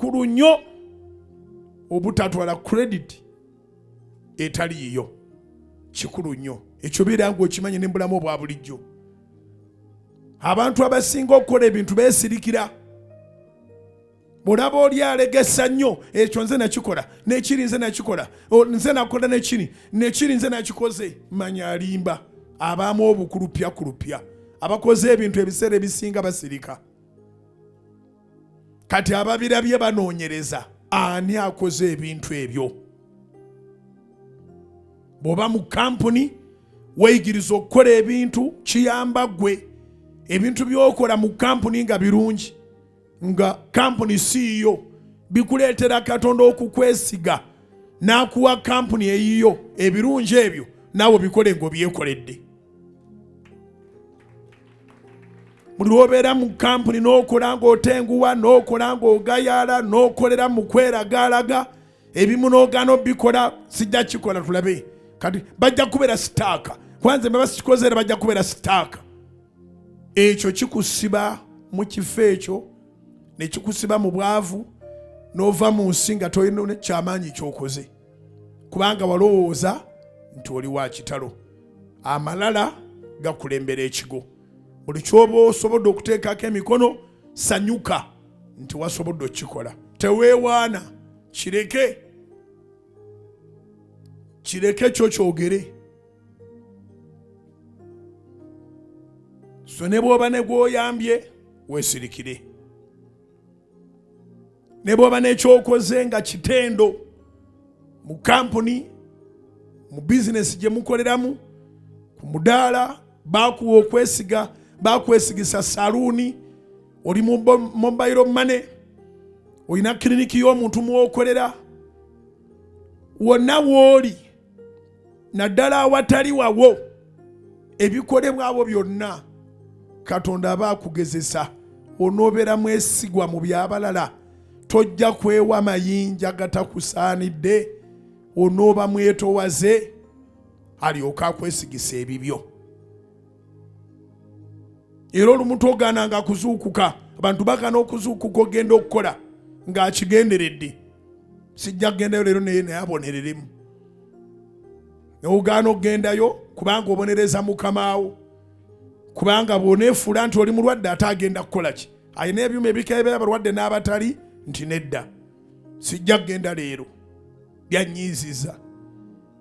kikulu nnyo obutatwala credit etaliiyo. Kikulu nnyo ekyo beera ng'okimanyi ne mbulamu obwa bulijjo. Abantu abasinga okukola ebintu beesirikira. Bw'olaba oli alegesa nnyo ekyo nze nakikola n'ekiri nze nakikola nze nakola n'ekiri nze nakikoze, manya alimba. Abaamu obukulupyakulupya abakoze ebintu ebiseera ebisinga basirika. Kati ababirabye banoonyereza ani akoze ebintu ebyo. Bw'oba mu kampuni weeyigiriza okukola ebintu kiyamba gwe. Ebintu by'okola mu kampuni nga birungi, nga kampuni siiyo, bikuleetera Katonda okukwesiga n'akuwa kampuni eyiyo ebirungi ebyo naawe bikole ng'obyekoledde. Buli lw'obeera mu kampuni n'okola ng'otenguwa, n'okola ng'ogayaala, n'okolera mu kweragaalaga, ebimu n'ogaana obikola sijja kikola tulabe. Kati bajja kubeera sitaaka. Kwanza baba sikikoze era bajja kubeera sitaaka. Ekyo kikusiba mu kifo ekyo, ne kikusiba mu bwavu, n'ova mu nsi nga tolina kyamaanyi ky'okoze. Kubanga walowooza nti oli wa kitalo. Amalala gakulembera ekigo. Buli kyoba osobodde okuteekako emikono, sanyuka nti wasobodde okikola. Teweewaana, kireke kyo kyogere. So ne bw'oba ne gw'oyambye weesirikire. Ne bw'oba n'ekyokoze nga kitendo mu kampuni, mu bizinesi gye mukoleramu, ku mudaala baakuwa okwesiga, bakwesigisa saluuni, oli mu mobile money, olina kiriniki y'omuntu mwokolera, wonna w'oli naddala awatali wawo, ebikolebwa abo byonna Katonda aba akugezesa. Onoobeera mwesigwa mu by'abalala, tojja kwewa mayinja gatakusaanidde, onooba mwetowaze alyoka akwesigisa ebibyo. Era olumu togaananga kuzuukuka. Abantu bagaana okuzuukuka ogenda okukola ng'akigenderedde. Sijja kugendayo leero naye abonereremu. Ogaana okugendayo kubanga obonereza Mukama wo. Kubanga bw'oneefuula nti oli mulwadde ate agenda kukola ki? Alina ebyuma ebikebera abalwadde n'abatali nti nedda. Sijja kugenda leero. Byanyiiziza.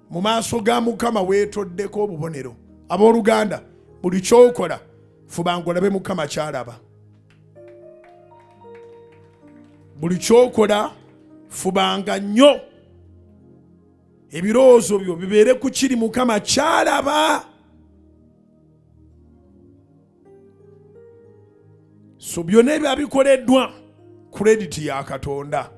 Mu maaso ga Mukama weetoddeko obubonero. Abooluganda, buli kyokola fubanga olabe Mukama kyalaba. Buli kyokola fubanga nnyo ebirowoozo byo bibeere ku kiri Mukama kyalaba. So byonna ebyo abikoleddwa credit ya Katonda.